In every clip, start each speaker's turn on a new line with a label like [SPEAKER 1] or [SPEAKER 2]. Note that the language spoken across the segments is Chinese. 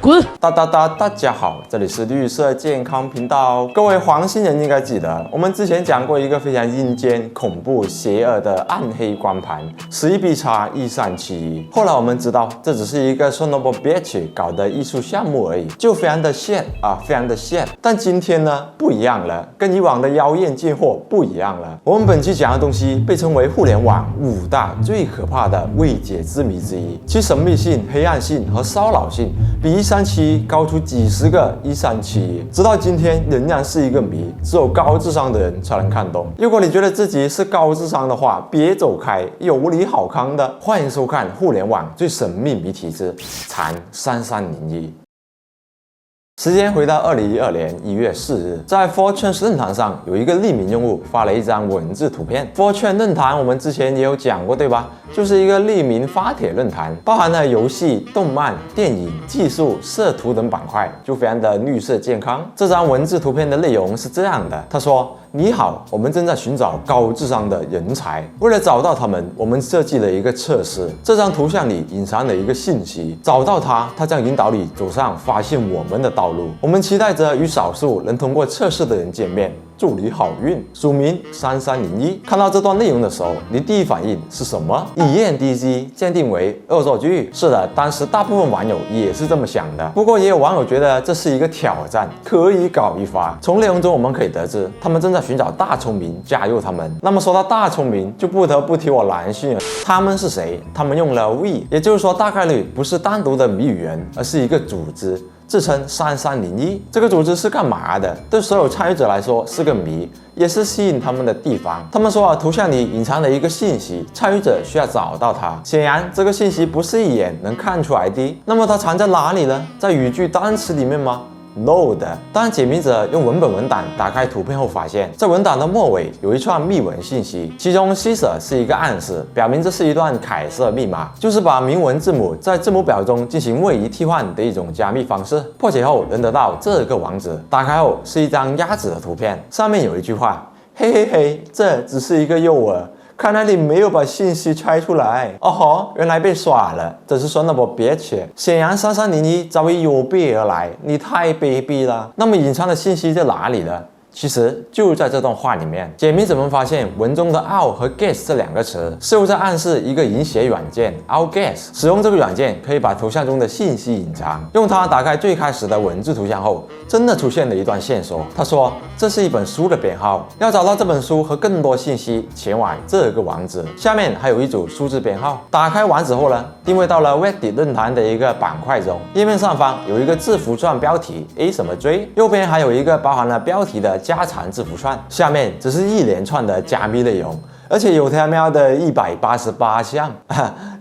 [SPEAKER 1] 滚！
[SPEAKER 2] 大家好，这里是绿色健康频道。各位黄姓人应该记得，我们之前讲过一个非常阴间、恐怖、邪恶的暗黑光盘，11必叉1371。后来我们知道，这只是一个 Chernobyl Bitch 搞的艺术项目而已，就非常的 shit 啊，非常的 shit。但今天呢，不一样了，跟以往的妖艳贱货不一样了。我们本期讲的东西被称为互联网5大最可怕的未解之谜之一，其神秘性、黑暗性和骚扰性比1371高出几十个1371，直到今天仍然是一个谜，只有高智商的人才能看懂。如果你觉得自己是高智商的话，别走开，有你好康的。欢迎收看互联网最神秘谜题之残3301。时间回到2012年1月4日，在 4chan 论坛上，有一个匿名用户发了一张文字图片。4chan 论坛我们之前也有讲过，对吧？就是一个匿名发帖论坛，包含了游戏、动漫、电影、技术、摄图等板块，就非常的绿色健康。这张文字图片的内容是这样的，他说：你好，我们正在寻找高智商的人才。为了找到他们，我们设计了一个测试。这张图像里隐藏了一个信息，找到它，它将引导你走上发现我们的道路。我们期待着与少数能通过测试的人见面。祝你好运，署名3301。看到这段内容的时候，你第一反应是什么？以验 DG 鉴定为恶作剧。是的，当时大部分网友也是这么想的。不过也有网友觉得这是一个挑战，可以搞一发。从内容中我们可以得知，他们正在寻找大聪明加入他们。那么说到大聪明，就不得不提我男性了。他们是谁？他们用了 we， 也就是说大概率不是单独的谜语人，而是一个组织。自称3301，这个组织是干嘛的？对所有参与者来说是个谜，也是吸引他们的地方。他们说图像里隐藏了一个信息，参与者需要找到它。显然，这个信息不是一眼能看出来的。那么它藏在哪里呢？在语句单词里面吗？No 的。当解谜者用文本文档打开图片后，发现在文档的末尾有一串密文信息，其中 Caesar 是一个暗示，表明这是一段凯瑟密码，就是把明文字母在字母表中进行位移替换的一种加密方式。破解后能得到这个网址，打开后是一张鸭子的图片，上面有一句话：嘿嘿嘿，这只是一个诱饵。看来你没有把信息猜出来哦吼，原来被耍了，这是Chernobyl Bitch。显然3301早已有备而来，你太卑鄙了。那么隐藏的信息在哪里呢？其实就在这段话里面，解谜者们发现文中的 out 和 guess 这两个词似乎在暗示一个隐写软件 outguess。使用这个软件可以把图像中的信息隐藏。用它打开最开始的文字图像后，真的出现了一段线索。他说这是一本书的编号，要找到这本书和更多信息，前往这个网址。下面还有一组数字编号。打开网址后呢，定位到了 Reddit 论坛的一个板块中。页面上方有一个字符串标题 A 什么追，右边还有一个包含了标题的家常字符串，下面只是一连串的加密内容，而且有他喵的188项，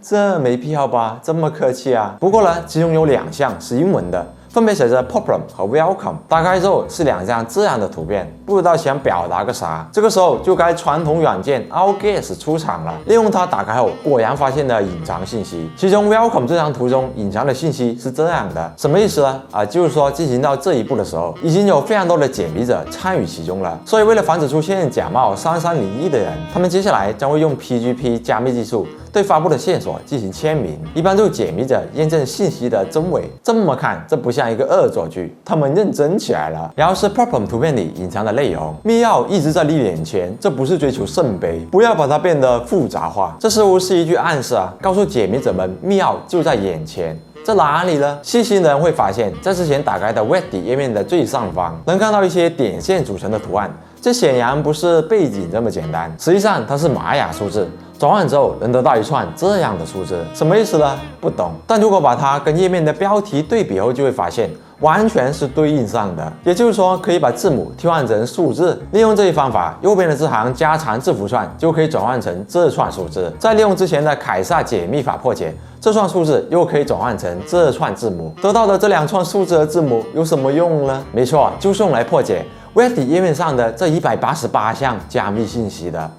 [SPEAKER 2] 这没必要吧？这么客气啊？不过呢，其中有2项是英文的，分别写着 problem 和 welcome。打开之后是2张这样的图片，不知道想表达个啥。这个时候就该传统软件 outguess 出场了。利用它打开后，果然发现了隐藏信息。其中 welcome 这张图中隐藏的信息是这样的，什么意思呢？就是说进行到这一步的时候，已经有非常多的解谜者参与其中了。所以为了防止出现假冒3301的人，他们接下来将会用 PGP 加密技术对发布的线索进行签名，一般就解谜者验证信息的真伪。这么看，这不像一个恶作剧，他们认真起来了。然后是 problem 图片里隐藏的内容，密钥一直在你眼前，这不是追求圣杯，不要把它变得复杂化。这似乎是一句暗示啊，告诉解谜者们密钥就在眼前。在哪里呢？细心的人会发现，在之前打开的 Reddit 页面的最上方，能看到一些点线组成的图案。这显然不是背景这么简单，实际上它是玛雅数字，转换之后能得到一串这样的数字，什么意思呢？不懂。但如果把它跟页面的标题对比后，就会发现完全是对应上的。也就是说，可以把字母替换成数字。利用这一方法，右边的这行加长字符串就可以转换成这串数字。再利用之前的凯撒解密法破解，这串数字又可以转换成这串字母。得到的这2串数字和字母有什么用呢？没错，就是用来破解Reddit 页面上的这188项加密信息的。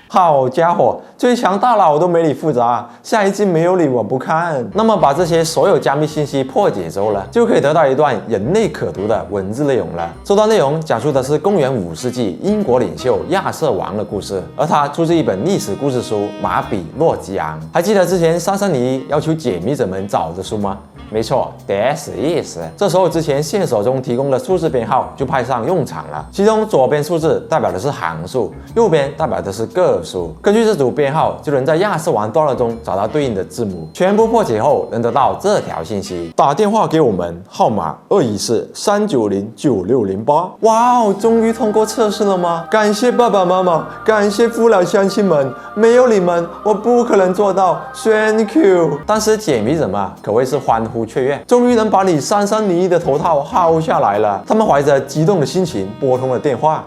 [SPEAKER 2] 好家伙，最强大佬都没你复杂，下一季没有你我不看。那么把这些所有加密信息破解之后呢，就可以得到一段人类可读的文字内容了。这段内容讲述的是公元5世纪英国领袖亚瑟王的故事，而它出自一本历史故事书《马比诺吉昂》。还记得之前3301要求解谜者们找的书吗？没错 ，this is。这时候之前线索中提供的数字编号就派上用场了。其中左边数字代表的是行数，右边代表的是个数。根据这组编号，就能在亚瑟王段落中找到对应的字母。全部破解后，能得到这条信息：打电话给我们，号码214-390-9608。哇哦，终于通过测试了吗？感谢爸爸妈妈，感谢父老乡亲们，没有你们，我不可能做到。Thank you。当时解谜者们可谓是欢呼雀跃，终于能把你3301的头套薅下来了。他们怀着激动的心情拨通了电话。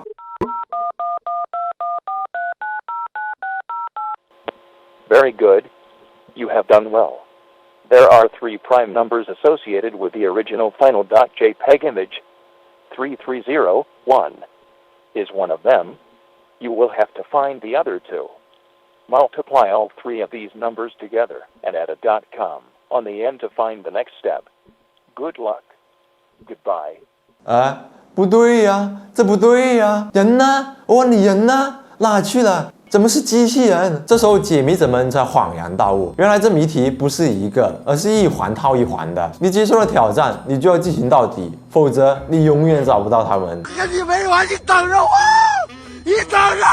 [SPEAKER 1] Very good. You have done well. There are 3 prime numbers associated with the original final .jpg image. 3301 is one of them. You will have to find the other 2. Multiply all 3 of these numbers together and add a .com on the end to find the next step. Good luck. Goodbye.
[SPEAKER 2] 不对呀，这不对呀，人呢？我问你人呢？哪去了？怎么是机器人？这时候解谜者们才恍然大悟，原来这谜题不是一个，而是一环套一环的。你接受了挑战，你就要进行到底，否则你永远找不到他们。
[SPEAKER 3] 跟你没完，你等着我！你等着！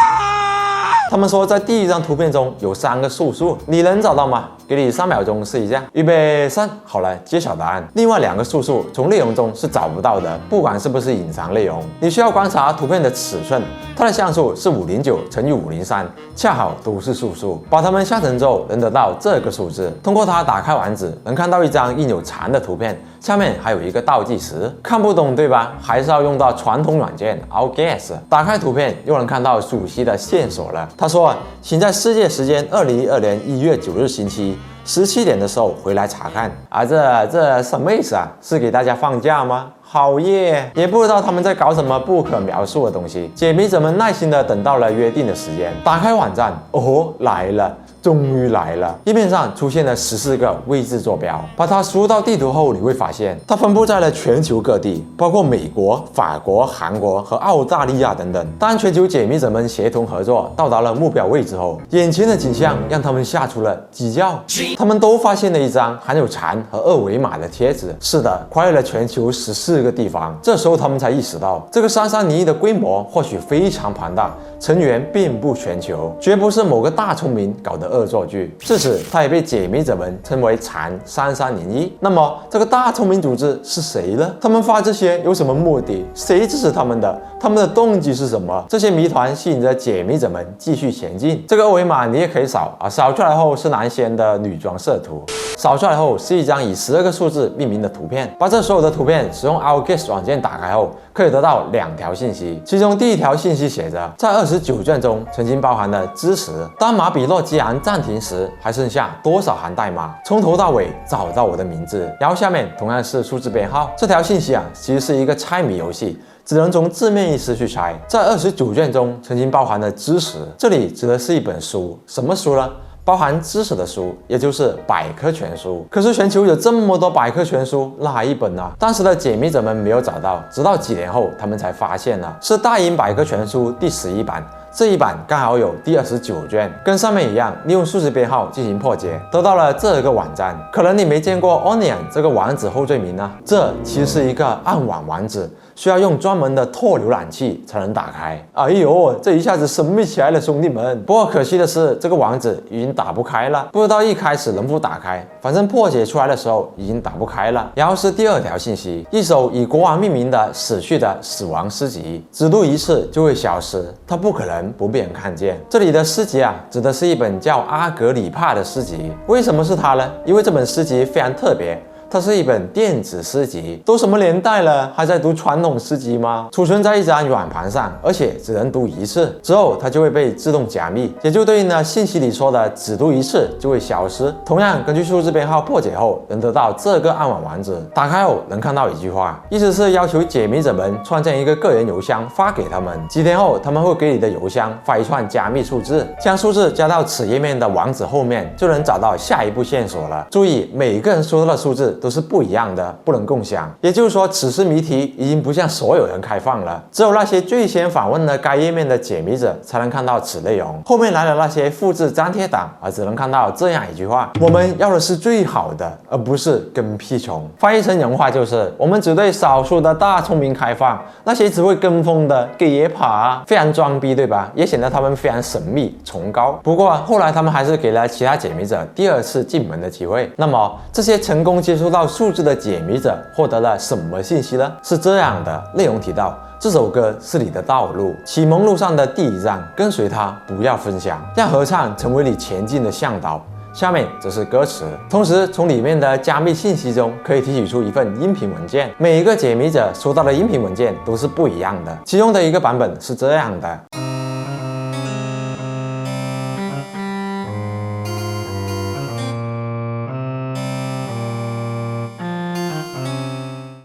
[SPEAKER 2] 他们说在第一张图片中有3个素数，你能找到吗？给你3秒钟试一下，预备3，好了，揭晓答案。另外2个素数从内容中是找不到的，不管是不是隐藏内容，你需要观察图片的尺寸，它的像素是509乘以503，恰好都是素数。把它们相乘之后，能得到这个数字。通过它打开网址，能看到一张印有蝉的图片，下面还有一个倒计时。看不懂对吧？还是要用到传统软件 Outguess。打开图片，又能看到熟悉的线索了。他说，请在世界时间2012年1月9日星期17点的时候回来查看。这什么意思啊？是给大家放假吗？好耶！也不知道他们在搞什么不可描述的东西。解谜者们耐心地等到了约定的时间，打开网站，哦，来了。终于来了！页面上出现了14个位置坐标，把它输入到地图后，你会发现它分布在了全球各地，包括美国、法国、韩国和澳大利亚等等。当全球解谜者们协同合作到达了目标位置后，眼前的景象让他们吓出了鸡叫。他们都发现了一张含有蝉和2维码的贴纸。是的，跨越了全球14个地方。这时候他们才意识到，这个3301的规模或许非常庞大，成员遍布全球，绝不是某个大聪明搞的恶作剧。至此，它也被解谜者们称为蝉3301。那么，这个大聪明组织是谁呢？他们发这些有什么目的？谁支持他们的？他们的动机是什么？这些谜团吸引着解谜者们继续前进。这个2维码你也可以扫啊，扫出来后是男仙的女装摄图，扫出来后是一张以12个数字命名的图片。把这所有的图片使用 Outguess 软件打开后，可以得到2条信息。其中第一条信息写着，在29卷中曾经包含了知识。当马比诺基昂暂停时，还剩下多少行代码？从头到尾找到我的名字。然后下面同样是数字编号。这条信息啊，其实是一个猜谜游戏。只能从字面意思去猜，在29卷中曾经包含了知识，这里指的是一本书，什么书呢？包含知识的书，也就是百科全书。可是全球有这么多百科全书，哪一本呢？当时的解谜者们没有找到，直到几年后，他们才发现了，是大英百科全书第11版。这一版刚好有第29卷，跟上面一样，利用数字编号进行破解，得到了这个网站。可能你没见过 Onion 这个网址后缀名呢，这其实是一个暗网网址，需要用专门的拓浏览器才能打开。哎呦，这一下子神秘起来了，兄弟们！不过可惜的是，这个网址已经打不开了，不知道一开始能否打开，反正破解出来的时候已经打不开了。然后是第2条信息，一首以国王命名的死去的死亡诗集，只读一次就会消失，它不可能不被人看见。这里的诗集啊，指的是一本叫阿格里帕的诗集。为什么是它呢？因为这本诗集非常特别。它是一本电子诗集，都什么年代了，还在读传统诗集吗？储存在一张软盘上，而且只能读一次，之后它就会被自动加密，也就对应了信息里说的只读一次就会消失。同样，根据数字编号破解后，能得到这个暗网网址，打开后能看到一句话，意思是要求解谜者们创建一个个人邮箱发给他们，几天后他们会给你的邮箱发一串加密数字，将数字加到此页面的网址后面，就能找到下一步线索了。注意，每个人收到的数字都是不一样的，不能共享。也就是说，此次谜题已经不向所有人开放了，只有那些最先访问了该页面的解谜者才能看到此内容。后面来的那些复制粘贴党只能看到这样一句话：我们要的是最好的，而不是跟屁虫。翻译成人话就是：我们只对少数的大聪明开放，那些只会跟风的给野爬，非常装逼，对吧？也显得他们非常神秘崇高。不过后来他们还是给了其他解谜者第二次进门的机会。那么这些成功接触到数字的解谜者获得了什么信息呢？是这样的，内容提到这首歌是你的道路，启蒙路上的第一站，跟随它，不要分享，让合唱成为你前进的向导。下面则是歌词，同时从里面的加密信息中可以提取出一份音频文件，每一个解谜者收到的音频文件都是不一样的。其中的一个版本是这样的。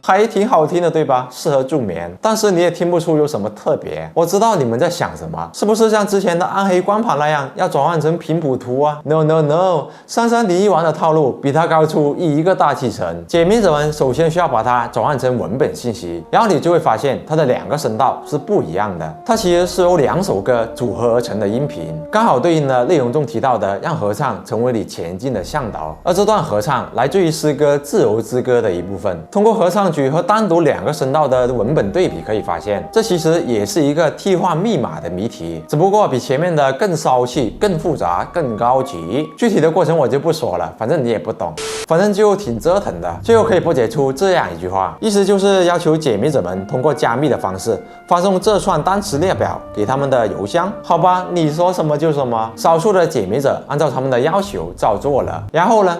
[SPEAKER 2] 还挺好听的，对吧？适合助眠，但是你也听不出有什么特别。我知道你们在想什么，是不是像之前的暗黑光盘那样要转换成频谱图啊 ？No No No， 3301玩的套路比它高出一个大气层。解谜者们首先需要把它转换成文本信息，然后你就会发现它的两个声道是不一样的。它其实是由两首歌组合而成的音频，刚好对应了内容中提到的让合唱成为你前进的向导。而这段合唱来自于诗歌《自由之歌》的一部分，通过合唱和单独两个声道的文本对比可以发现，这其实也是一个替换密码的谜题，只不过比前面的更骚气、更复杂、更高级。具体的过程我就不说了，反正你也不懂，反正就挺折腾的。最后可以破解出这样一句话，意思就是要求解谜者们通过加密的方式发送这串单词列表给他们的邮箱。好吧，你说什么就什么。少数的解谜者按照他们的要求照做了，然后呢？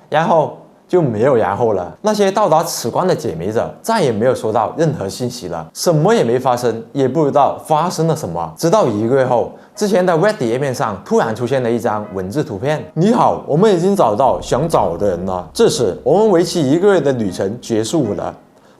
[SPEAKER 2] 然后就没有然后了。那些到达此关的解谜者再也没有收到任何信息了，什么也没发生，也不知道发生了什么。直到1个月后，之前的 Reddit 页面上突然出现了一张文字图片：你好，我们已经找到想找的人了。至此，我们为期1个月的旅程结束了。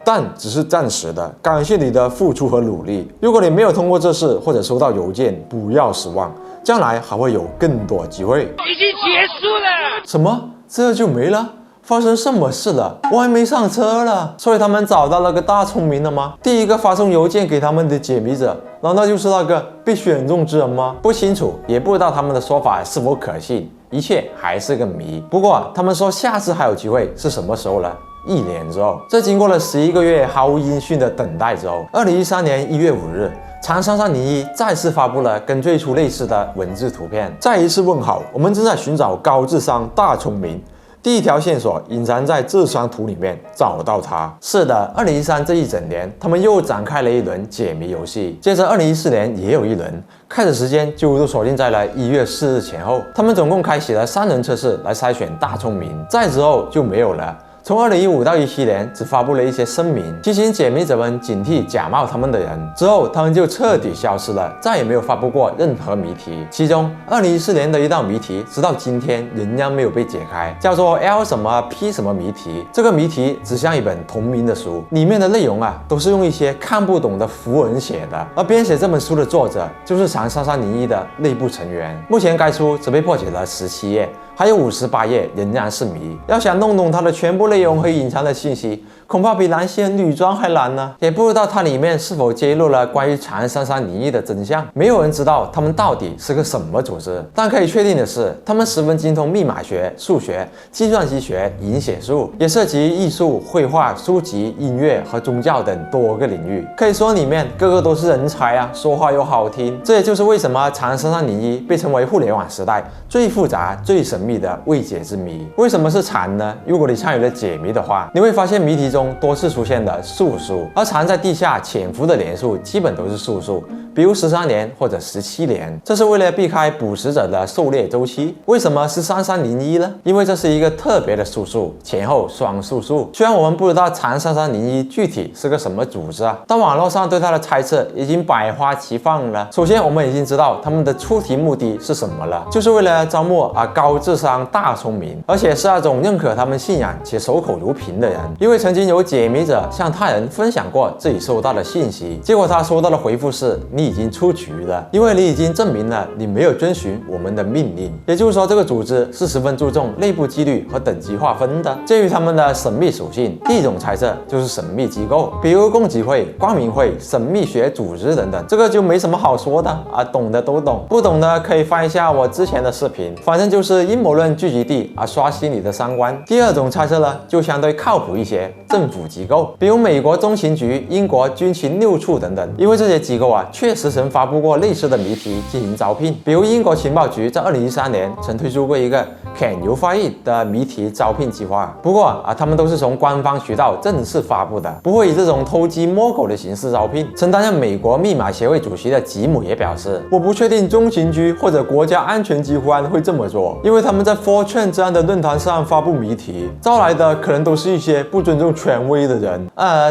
[SPEAKER 2] 但只是暂时的，感谢你的付出和努力。如果你没有通过这事或者收到邮件，不要失望，将来还会有更多机会。
[SPEAKER 3] 已经结束了。
[SPEAKER 2] 什么？这就没了？发生什么事了？我还没上车了。所以他们找到那个大聪明了吗？第一个发送邮件给他们的解谜者，难道就是那个被选中之人吗？不清楚，也不知道他们的说法是否可信，一切还是个谜。不过他们说下次还有机会，是什么时候呢？1年之后。这经过了11个月毫无音讯的等待之后，2013年1月5日，长3301再次发布了跟最初类似的文字图片。再一次问好，我们正在寻找高智商大聪明。第一条线索隐藏在这张图里面，找到它。是的，2013这一整年，他们又展开了一轮解谜游戏。接着2014年也有一轮，开始时间就都锁定在了1月4日前后。他们总共开启了3轮测试来筛选大聪明，再之后就没有了。从2015到17年，只发布了一些声明，提醒解谜者们警惕假冒他们的人。之后，他们就彻底消失了，再也没有发布过任何谜题。其中，2014年的一道谜题，直到今天仍然没有被解开，叫做 L 什么 P 什么谜题。这个谜题只像一本同名的书，里面的内容都是用一些看不懂的符文写的。而编写这本书的作者，就是长3301的内部成员。目前该书只被破解了17页。还有58页仍然是谜，要想弄懂它的全部内容和隐藏的信息，恐怕比男性女装还难呢。也不知道它里面是否揭露了关于长3301的真相，没有人知道他们到底是个什么组织。但可以确定的是，他们十分精通密码学、数学、计算机学、隐写术，也涉及艺术、绘画、书籍、音乐和宗教等多个领域。可以说里面个个都是人才啊，说话又好听。这也就是为什么长3301被称为互联网时代最复杂、最神秘的未解之谜。为什么是蝉呢？如果你参与了解谜的话，你会发现谜题中多次出现的素数，而蝉在地下潜伏的年数基本都是素数，比如13年或者17年。这是为了避开捕食者的狩猎周期。为什么是3301呢？因为这是一个特别的素数，前后双素数。虽然我们不知道长3301具体是个什么组织但网络上对它的猜测已经百花齐放了。首先，我们已经知道他们的出题目的是什么了，就是为了招募高智智商、大聪明，而且是那种认可他们信仰且守口如瓶的人。因为曾经有解谜者向他人分享过自己收到的信息，结果他收到的回复是：你已经出局了，因为你已经证明了你没有遵循我们的命令。也就是说，这个组织是十分注重内部纪律和等级划分的。鉴于他们的神秘属性，第一种猜测就是神秘机构，比如共济会、光明会、神秘学组织等等。这个就没什么好说的啊，懂的都懂，不懂的可以翻一下我之前的视频，反正就是阴谋论聚集地啊，刷新你的三观。第二种猜测呢，就相对靠谱一些，政府机构，比如美国中情局、英国军情六处等等，因为这些机构啊，确实曾发布过类似的谜题进行招聘，比如英国情报局在2013年曾推出过一个 Can you find it 的谜题招聘计划。不过啊，他们都是从官方渠道正式发布的，不会以这种偷鸡摸狗的形式招聘。曾担任美国密码协会主席的吉姆也表示，我不确定中情局或者国家安全机关会这么做，因为他们在 4chan 这样的论坛上发布谜题，招来的可能都是一些不尊重权威的人。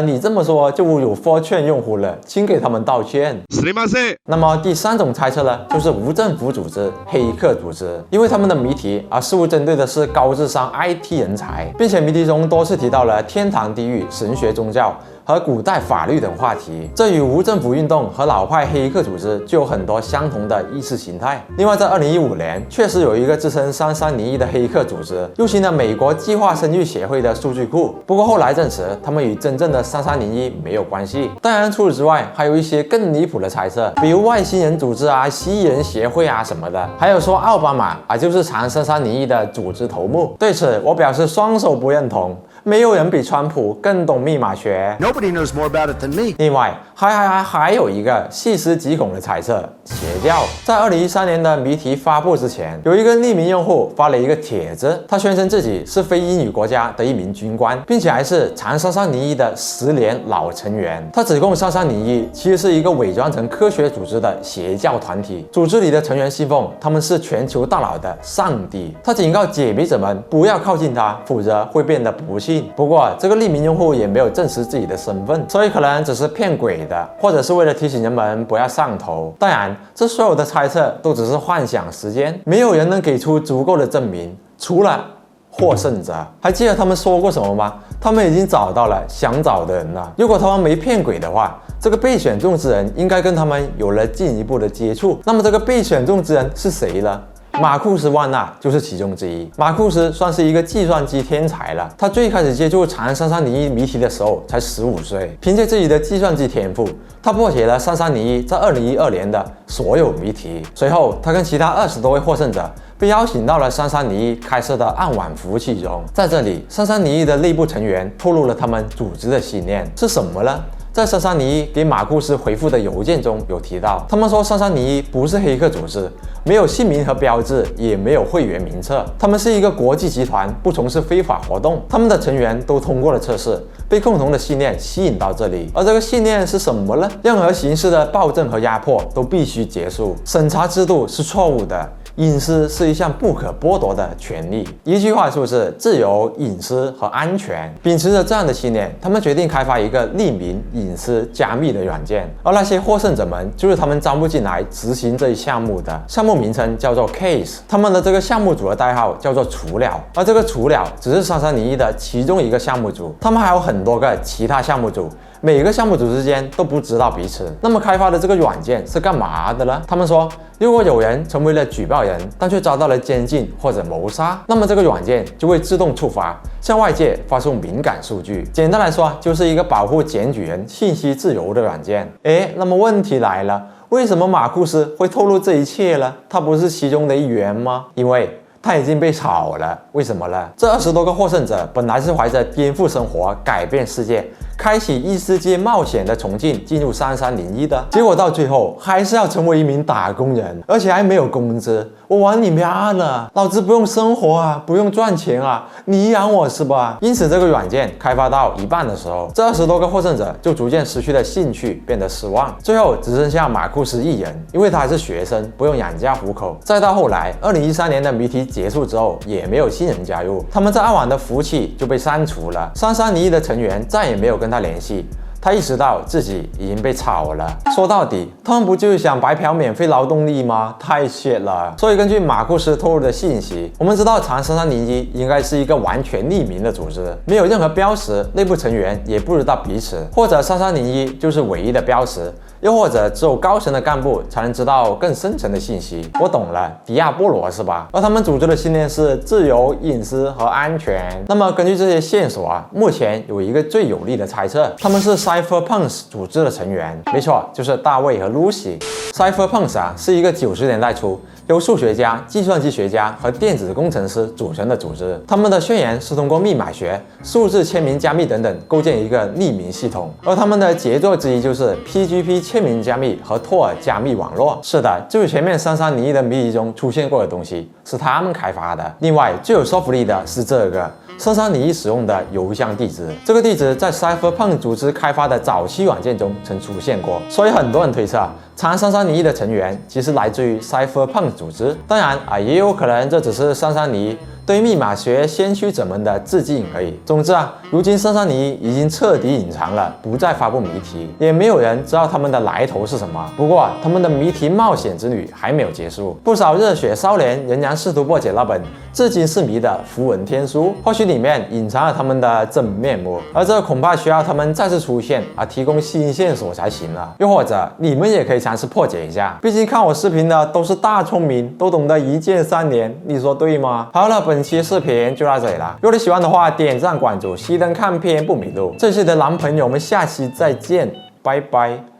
[SPEAKER 2] 你这么说就侮辱 4chan 用户了，请给他们道歉。那么第三种猜测呢，就是无政府组织、黑客组织，因为他们的谜题似乎针对的是高智商 IT 人才，并且谜题中多次提到了天堂、地狱、神学、宗教和古代法律等话题，这与无政府运动和老派黑客组织就有很多相同的意识形态。另外，在2015年，确实有一个自称3301的黑客组织入侵了美国计划生育协会的数据库，不过后来证实他们与真正的3301没有关系。当然，除此之外，还有一些更离谱的猜测，比如外星人组织蜥蜴人协会什么的，还有说奥巴马就是藏3301的组织头目。对此，我表示双手不认同。没有人比川普更懂密码学。
[SPEAKER 3] Nobody knows more about it than me.
[SPEAKER 2] 另外，还有一个细思极恐的猜测：邪教。在2013年的谜题发布之前，有一个匿名用户发了一个帖子，他宣称自己是非英语国家的一名军官，并且还是藏3301的10年老成员。他指控3301其实是一个伪装成科学组织的邪教团体，组织里的成员信奉他们是全球大佬的上帝。他警告解谜者们不要靠近他，否则会变得不幸。不过，这个匿名用户也没有证实自己的身份，所以可能只是骗鬼的，或者是为了提醒人们不要上头。当然，这所有的猜测都只是幻想时间，没有人能给出足够的证明，除了获胜者。还记得他们说过什么吗？他们已经找到了想找的人了。如果他们没骗鬼的话，这个被选中之人应该跟他们有了进一步的接触。那么这个被选中之人是谁呢？马库斯·万纳就是其中之一。马库斯算是一个计算机天才了，他最开始接触长安3301谜题的时候才15岁，凭借自己的计算机天赋，他破解了3301在2012年的所有谜题。随后，他跟其他20多位获胜者被邀请到了3301开设的暗网服务器中。在这里，3301的内部成员透露了他们组织的信念是什么呢？在3301给马库斯回复的邮件中有提到，他们说3301不是黑客组织，没有姓名和标志，也没有会员名册，他们是一个国际集团，不从事非法活动。他们的成员都通过了测试，被共同的信念吸引到这里。而这个信念是什么呢？任何形式的暴政和压迫都必须结束，审查制度是错误的，隐私是一项不可剥夺的权利。一句话就是自由、隐私和安全。秉持着这样的信念，他们决定开发一个匿名、隐私、加密的软件。而那些获胜者们就是他们招募进来执行这一项目的。项目名称叫做 Case， 他们的这个项目组的代号叫做雏鸟。而这个雏鸟只是3301的其中一个项目组，他们还有很多个其他项目组。每个项目组之间都不知道彼此。那么开发的这个软件是干嘛的呢？他们说，如果有人成为了举报人，但却遭到了监禁或者谋杀，那么这个软件就会自动触发，向外界发送敏感数据。简单来说，就是一个保护检举人信息自由的软件。那么问题来了，为什么马库斯会透露这一切呢？他不是其中的一员吗？因为他已经被炒了。为什么呢？这20多个获胜者本来是怀着颠覆生活、改变世界、开启异世界冒险的崇敬进入3301的，结果到最后还是要成为一名打工人，而且还没有工资。我玩你妈呢！老子不用生活不用赚钱你养我是吧？因此，这个软件开发到一半的时候，这20多个获胜者就逐渐失去了兴趣，变得失望。最后只剩下马库斯一人，因为他还是学生，不用养家糊口。再到后来，2013年的谜题结束之后，也没有新人加入，他们在暗网的服务器就被删除了。3301的成员再也没有跟他联系。他意识到自己已经被炒了。说到底，他们不就是想白嫖免费劳动力吗？太 shit 了。所以根据马库斯透露的信息，我们知道长3301应该是一个完全匿名的组织，没有任何标识，内部成员也不知道彼此，或者3301就是唯一的标识。又或者只有高层的干部才能知道更深层的信息。我懂了，迪亚波罗是吧？而他们组织的信念是自由、隐私和安全。那么根据这些线索啊，目前有一个最有力的猜测，他们是 Cypherpunks 组织的成员。没错，就是大卫和 Lucy。Cypherpunks 啊，是一个90年代初由数学家、计算机学家和电子工程师组成的组织。他们的宣言是通过密码学、数字签名加密等等构建一个匿名系统，而他们的杰作之一就是 PGP 签名加密和托尔加密网络。是的，就是前面3301的谜题中出现过的东西，是他们开发的。另外，最有说服力的是这个3301使用的邮箱地址，这个地址在 Cypherpunk 组织开发的早期软件中曾出现过，所以很多人推测长3301的成员其实来自于 Cypherpunk 组织。当然啊，也有可能这只是3301对密码学先驱者们的致敬而已。总之啊，如今3301已经彻底隐藏了，不再发布谜题，也没有人知道他们的来头是什么。不过他们的谜题冒险之旅还没有结束，不少热血少年仍然试图破解那本至今是谜的符文天书，或许里面隐藏了他们的真面目，而这恐怕需要他们再次出现提供新线索才行了。又或者你们也可以尝试破解一下，毕竟看我视频的都是大聪明，都懂得一键3连，你说对吗？好了，本期视频就到这里了。如果你喜欢的话，点赞关注，熄灯看片不迷路。这期的男朋友，我们下期再见，拜拜。